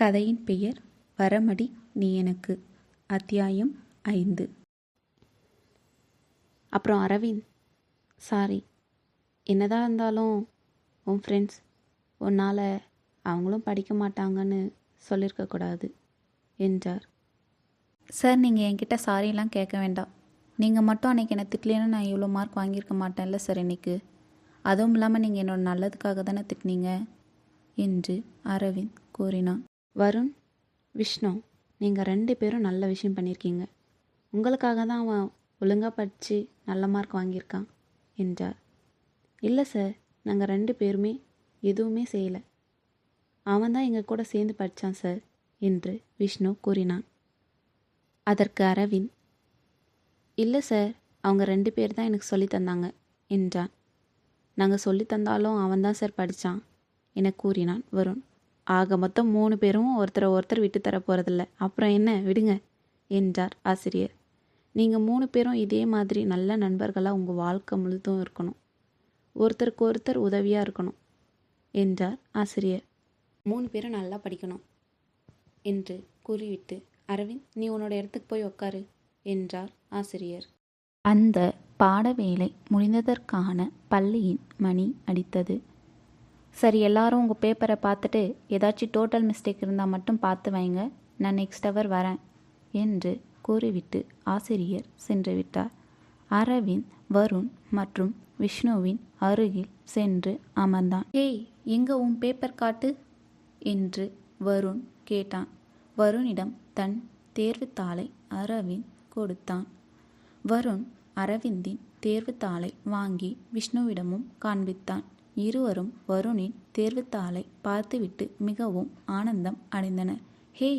கதையின் பெயர் வரமடி நீ எனக்கு. அத்தியாயம் 5. அப்புறம் அரவிந்த், சாரி, என்னதான் இருந்தாலும் உன் ஃப்ரெண்ட்ஸ் உன்னால் அவங்களும் படிக்க மாட்டாங்கன்னு சொல்லியிருக்கக்கூடாது என்றார். சார், நீங்கள் என்கிட்ட சாரிலாம் கேட்க வேண்டாம். நீங்கள் மட்டும் அன்றைக்கி என்னை திட்டலேன்னு நான் இவ்வளோ மார்க் வாங்கியிருக்க மாட்டேன்ல சார் இன்றைக்கு. அதுவும் இல்லாமல் நீங்கள் என்னோட நல்லதுக்காக தானே திட்டினீங்க என்று அரவிந்த் கூறினான். வருண், விஷ்ணு, நீங்கள் 2 பேரும் நல்ல விஷயம் பண்ணியிருக்கீங்க. உங்களுக்காக தான் அவன் ஒழுங்காக படித்து நல்ல மார்க் வாங்கியிருக்கான் என்றார். இல்லை சார், நாங்கள் 2 பேருமே எதுவுமே செய்யலை. அவன் தான் எங்கள் கூட சேர்ந்து படித்தான் சார் என்று விஷ்ணு கூறினான். அதற்கு அரவிந்த், இல்லை சார், அவங்க 2 பேர் தான் எனக்கு சொல்லி தந்தாங்க என்றான். நாங்கள் சொல்லி தந்தாலும் அவன் தான் சார் படித்தான் என கூறினான் வருண். ஆக மொத்தம் 3 பேரும் ஒருத்தர் விட்டு தர போகிறதில்ல, அப்புறம் என்ன, விடுங்க என்றார் ஆசிரியர். நீங்கள் 3 பேரும் இதே மாதிரி நல்ல நண்பர்களாக உங்கள் வாழ்க்கை முழுதும் இருக்கணும். ஒருத்தருக்கு ஒருத்தர் உதவியாக இருக்கணும் என்றார் ஆசிரியர். 3 பேரும் நல்லா படிக்கணும் என்று கூறிவிட்டு, அரவிந்த், நீ உன்னோட இடத்துக்கு போய் உட்காரு என்றார் ஆசிரியர். அந்த பாடவேளை முடிந்ததற்கான பள்ளியின் மணி அடித்தது. சரி, எல்லாரும் உங்கள் பேப்பரை பார்த்துட்டு ஏதாச்சும் டோட்டல் மிஸ்டேக் இருந்தால் மட்டும் பார்த்து வைங்க, நான் நெக்ஸ்ட் ஹவர் வரேன் என்று கூறிவிட்டு ஆசிரியர் சென்று விட்டார். அரவிந்த் வருண் மற்றும் விஷ்ணுவின் அருகில் சென்று அமர்ந்தான். ஏய், எங்கே உன் பேப்பர் காட்டு என்று வருண் கேட்டான். வருணிடம் தன் தேர்வுத்தாளை அரவிந்த் கொடுத்தான். வருண் அரவிந்தின் தேர்வுத்தாளை வாங்கி விஷ்ணுவிடமும் காண்பித்தான். இருவரும் வருணின் தேர்வுத்தாளை பார்த்துவிட்டு மிகவும் ஆனந்தம் அடைந்தனர். ஹே,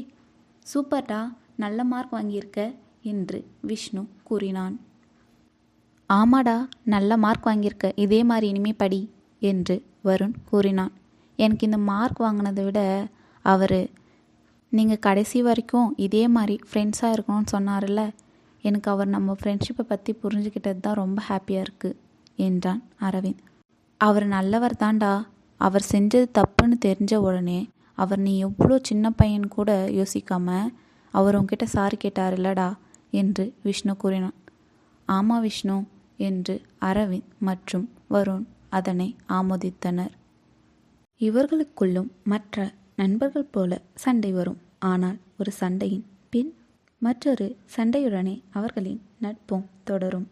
சூப்பர்டா, நல்ல மார்க் வாங்கியிருக்க என்று விஷ்ணு கூறினான். ஆமாடா, நல்ல மார்க் வாங்கியிருக்க, இதே மாதிரி இனிமே படி என்று வருண் கூறினான். எனக்கு இந்த மார்க் வாங்கினதை விட நீங்கள் கடைசி வரைக்கும் இதே மாதிரி ஃப்ரெண்ட்ஸாக இருக்கணும்னு சொன்னார்ல, எனக்கு அவர் நம்ம ஃப்ரெண்ட்ஷிப்பை பற்றி புரிஞ்சுக்கிட்டது தான் ரொம்ப ஹாப்பியாக இருக்குது என்றான் அரவிந்த். அவர் நல்லவர் தாண்டா. அவர் செஞ்சது தப்புன்னு தெரிஞ்ச உடனே நீ எவ்வளோ சின்ன பையன் கூட யோசிக்காமல் அவர் உங்ககிட்ட சாரி கேட்டார் இல்லடா என்று விஷ்ணு கூறினான். ஆமாம் விஷ்ணு என்று அரவிந்த் மற்றும் வருண் அதனை ஆமோதித்தனர். இவர்களுக்குள்ளும் மற்ற நண்பர்கள் போல சண்டை வரும். ஆனால் ஒரு சண்டையின் பின் மற்றொரு சண்டையுடனே அவர்களின் நட்பும் தொடரும்.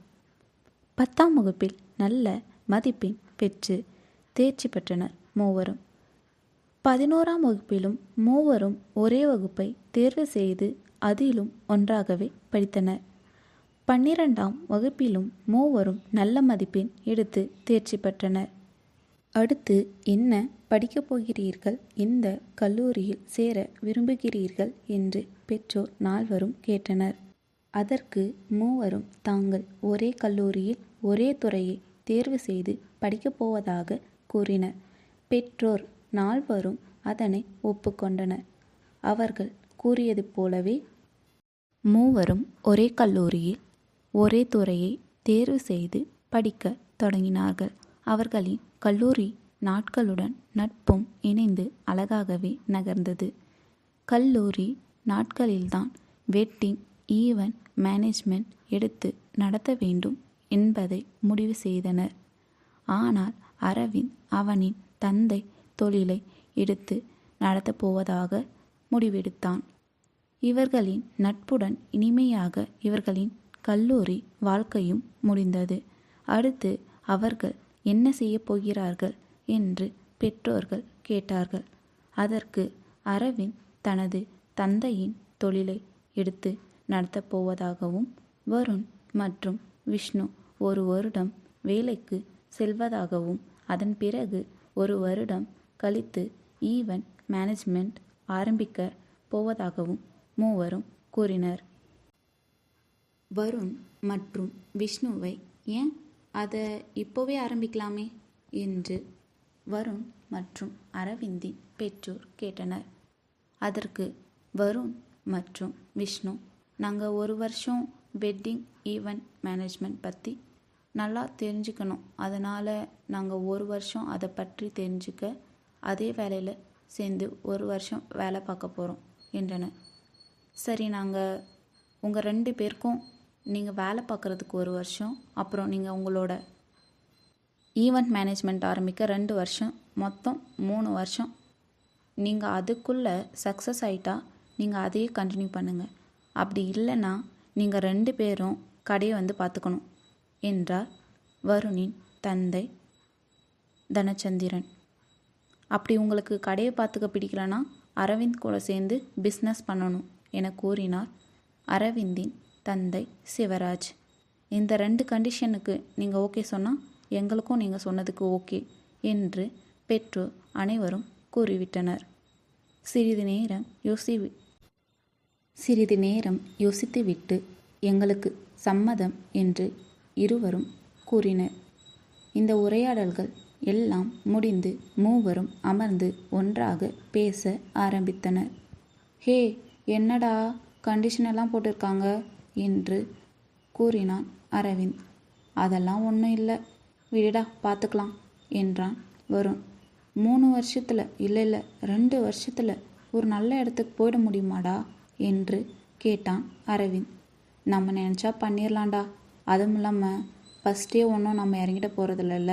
10ஆம் வகுப்பில் நல்ல மதிப்பெண் பெற்று தேர்ச்சி பெற்றனர் மூவரும். 11ஆம் வகுப்பிலும் மூவரும் ஒரே வகுப்பை தேர்வு செய்து அதிலும் ஒன்றாகவே படித்தனர். 12ஆம் வகுப்பிலும் மூவரும் நல்ல மதிப்பெண் எடுத்து தேர்ச்சி பெற்றனர். அடுத்து என்ன படிக்கப் போகிறீர்கள், எந்த கல்லூரியில் சேர விரும்புகிறீர்கள் என்று பெற்றோர் 4வரும் கேட்டனர். அதற்கு மூவரும் தாங்கள் ஒரே கல்லூரியில் ஒரே துறையை தேர்வு செய்து படிக்கப் போவதாக கூறினர். பெற்றோர் 4வரும் அதனை ஒப்புக்கொண்டனர். அவர்கள் கூறியது போலவே மூவரும் ஒரே கல்லூரியில் ஒரே துறையை தேர்வு செய்து படிக்க தொடங்கினார்கள். அவர்களின் கல்லூரி நாட்களுடன் நட்பும் இணைந்து அழகாகவே நகர்ந்தது. கல்லூரி நாட்களில்தான் வெட்டிங் ஈவென்ட் மேனேஜ்மெண்ட் எடுத்து நடத்த வேண்டும் என்பதை முடிவு செய்தனர். ஆனால் அரவிந்த் அவனின் தந்தை தொழிலை எடுத்து நடத்தப் போவதாக முடிவெடுத்தான். இவர்களின் நட்புடன் இனிமையாக இவர்களின் கல்லூரி வாழ்க்கையும் முடிந்தது. அடுத்து அவர்கள் என்ன செய்ய போகிறார்கள் என்று பெற்றோர்கள் கேட்டார்கள். அதற்கு அரவிந்த் தனது தந்தையின் தொழிலை எடுத்து நடத்தப் போவதாகவும் வருண் மற்றும் விஷ்ணு 1 வருடம் வேலைக்கு செல்வதாகவும் அதன் பிறகு 1 வருடம் கழித்து ஈவென்ட் மேனேஜ்மெண்ட் ஆரம்பிக்க போவதாகவும் மூவரும் கூறினர். வருண் மற்றும் விஷ்ணுவை, ஏன் அதை இப்போவே ஆரம்பிக்கலாமே என்று வருண் மற்றும் அரவிந்தின் பெற்றோர் கேட்டனர். அதற்கு வருண் மற்றும் விஷ்ணு, நாங்கள் 1 வருஷம் வெட்டிங் ஈவென்ட் மேனேஜ்மெண்ட் பற்றி நல்லா தெரிஞ்சுக்கணும், அதனால் நாங்கள் 1 வருஷம் அதை பற்றி தெரிஞ்சுக்க அதே வேலையில் சேர்ந்து 1 வருஷம் வேலை பார்க்க போகிறோம் என்றனர். சரி, நாங்கள் உங்கள் 2 பேருக்கும் நீங்கள் வேலை பார்க்குறதுக்கு 1 வருஷம், அப்புறம் நீங்கள் உங்களோட ஈவெண்ட் மேனேஜ்மெண்ட் ஆரம்பிக்க 2 வருஷம், மொத்தம் 3 வருஷம். நீங்கள் அதுக்குள்ளே சக்ஸஸ் ஆகிட்டா நீங்கள் அதையே கண்டினியூ பண்ணுங்கள். அப்படி இல்லைன்னா நீங்கள் 2 பேரும் கடையை வந்து பார்த்துக்கணும் என்றார் வருணின் தந்தை தனச்சந்திரன். அப்படி உங்களுக்கு கடையை பார்த்துக்க பிடிக்கலனா அரவிந்த் கூட சேர்ந்து பிஸ்னஸ் பண்ணணும் என கூறினார் அரவிந்தின் தந்தை சிவராஜ். இந்த 2 கண்டிஷனுக்கு நீங்கள் ஓகே சொன்னால் எங்களுக்கும் நீங்கள் சொன்னதுக்கு ஓகே என்று பெற்றோர் அனைவரும் கூறிவிட்டனர். சிறிது நேரம் யோசித்துவிட்டு எங்களுக்கு சம்மதம் என்று இருவரும் கூறினர். இந்த உரையாடல்கள் எல்லாம் முடிந்து மூவரும் அமர்ந்து ஒன்றாக பேச ஆரம்பித்தனர். ஹே, என்னடா கண்டிஷனெல்லாம் போட்டிருக்காங்க என்று கூறினான் அரவிந்த். அதெல்லாம் ஒன்றும் இல்லை, விடுடா பார்த்துக்கலாம் என்றான் வருண். 3 வருஷத்தில் இல்லை 2 வருஷத்தில் ஒரு நல்ல இடத்துக்கு போயிட முடியுமாடா என்று கேட்டான் அரவிந்த். நம்ம நினச்சா பண்ணிடலாம்டா. அதுவும் இல்லாமல் ஃபஸ்ட்டே ஒன்றும் நம்ம இறங்கிட்ட போகிறதில்ல.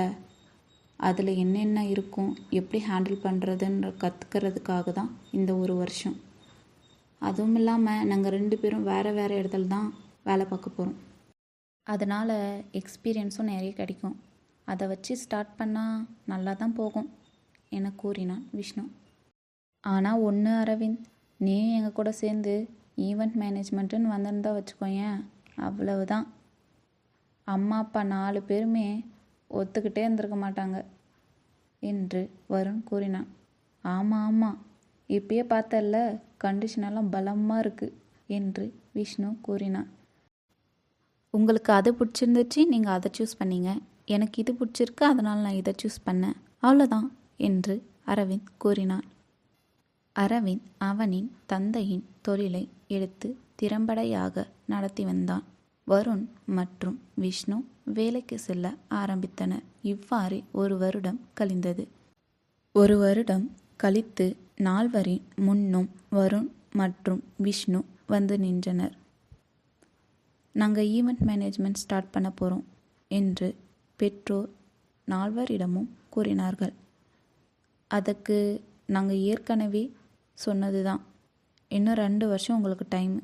அதில் என்னென்ன இருக்கும், எப்படி ஹேண்டில் பண்ணுறதுன்ற கற்றுக்கிறதுக்காக தான் இந்த 1 வருஷம். அதுவும் இல்லாமல் நாங்கள் 2 பேரும் வேறு இடத்துல தான் வேலை பார்க்க போகிறோம். அதனால் எக்ஸ்பீரியன்ஸும் நிறைய கிடைக்கும். அதை வச்சு ஸ்டார்ட் பண்ணால் நல்லா தான் போகும் என கூறினான் விஷ்ணு. ஆனால் ஒன்று அரவிந்த், நீயும் எங்கள் கூட சேர்ந்து ஈவெண்ட் மேனேஜ்மெண்ட்டுன்னு வந்திருந்தா வச்சுக்கோயேன், அவ்வளவுதான். அம்மா அப்பா 4 பேருமே ஒத்துக்கிட்டே இருந்திருக்க மாட்டாங்க என்று வருண் கூறினான். ஆமாம், இப்பயே பார்த்தல்ல, கண்டிஷனெல்லாம் பலமாக இருக்குது என்று விஷ்ணு கூறினான். உங்களுக்கு அது பிடிச்சிருந்துச்சு, நீங்கள் அதை சூஸ் பண்ணீங்க. எனக்கு இது பிடிச்சிருக்கு, அதனால் நான் இதை சூஸ் பண்ணேன், அவ்வளோதான் என்று அரவிந்த் கூறினான். அரவிந்த் அவனின் தந்தையின் தொழிலை எடுத்து திறம்படையாக நடத்தி வந்தான். வருண் மற்றும் விஷ்ணு வேலைக்கு செல்ல ஆரம்பித்தனர். இவ்வாறு 1 வருடம் கழிந்தது. 1 வருடம் கழித்து நால்வரின் முன்னும் வருண் மற்றும் விஷ்ணு வந்து நின்றனர். நாங்கள் ஈவெண்ட் மேனேஜ்மெண்ட் ஸ்டார்ட் பண்ண போகிறோம் என்று பெற்றோர் 4வரிடமும் கூறினார்கள். அதுக்கு நாங்கள் ஏற்கனவே சொன்னது தான், இன்னும் 2 வருஷம் உங்களுக்கு டைம்.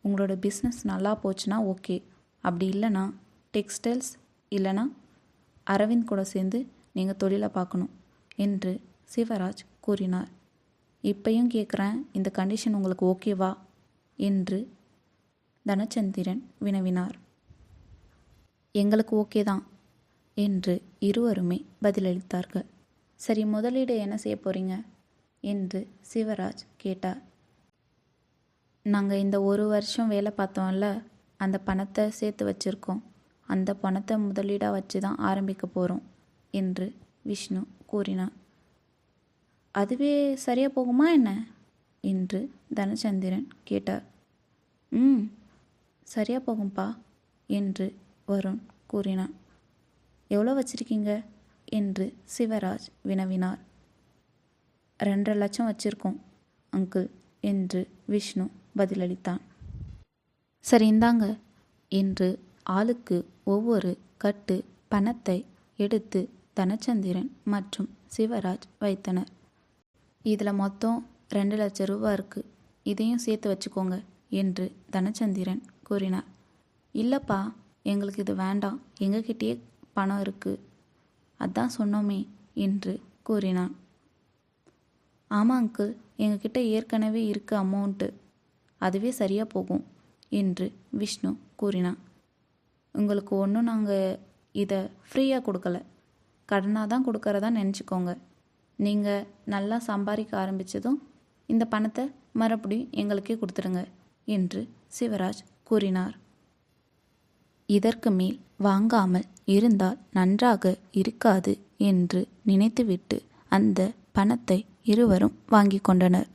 உங்களோட பிஸ்னஸ் நல்லா போச்சுன்னா ஓகே, அப்படி இல்லைனா டெக்ஸ்டைல்ஸ் இல்லைனா அரவிந்த் கூட சேர்ந்து நீங்கள் தொழிலை பார்க்கணும் என்று சிவராஜ் கூறினார். இப்பையும் கேட்குறேன், இந்த கண்டிஷன் உங்களுக்கு ஓகேவா என்று தனச்சந்திரன் வினவினார். எங்களுக்கு ஓகே தான் என்று இருவருமே பதிலளித்தார்கள். சரி, முதலீடு என்ன செய்ய போகிறீங்க என்று சிவராஜ் கேட்டார். நாங்கள் இந்த 1 வருஷம் வேலை பார்த்தோம்ல, அந்த பணத்தை சேர்த்து வச்சுருக்கோம். அந்த பணத்தை முதலீடாக வச்சு தான் ஆரம்பிக்க போகிறோம் என்று விஷ்ணு கூறினார். அதுவே சரியாக போகுமா என்ன என்று தனச்சந்திரன் கேட்டார். சரியாக போகும்பா என்று வருண் கூறினான். எவ்வளோ வச்சுருக்கீங்க என்று சிவராஜ் வினவினார். 2.5 லட்சம் வச்சுருக்கோம் அங்கிள் என்று விஷ்ணு பதிலளித்தான். சரி, இந்தாங்க என்று ஆளுக்கு ஒவ்வொரு கட்டு பணத்தை எடுத்து தனச்சந்திரன் மற்றும் சிவராஜ் வைத்தனர். இதில் மொத்தம் 2 லட்சம் ரூபாய் இருக்குது, இதையும் சேர்த்து வச்சுக்கோங்க என்று தனச்சந்திரன் கூறினார். இல்லைப்பா, எங்களுக்கு இது வேண்டாம், எங்ககிட்டயே பணம் இருக்குது, அதான் சொன்னோமே என்று கூறினான். ஆமாம் அங்கிள், எங்ககிட்ட ஏற்கனவே இருக்குது அமௌண்ட்டு, அதுவே சரியாக போகும் என்று விஷ்ணு கூறினான். உங்களுக்கு ஒன்றும் நாங்கள் இதை ஃப்ரீயாக கொடுக்கல, கடனாக தான் கொடுக்கறதா நினச்சிக்கோங்க. நீங்கள் நல்லா சம்பாதிக்க ஆரம்பித்ததும் இந்த பணத்தை மறுபடியும் எங்களுக்கே கொடுத்துடுங்க என்று சிவராஜ் கூறினார். இதற்கு மேல் வாங்காமல் இருந்தால் நன்றாக இருக்காது என்று நினைத்துவிட்டு அந்த பணத்தை இருவரும் வாங்கி கொண்டனர்.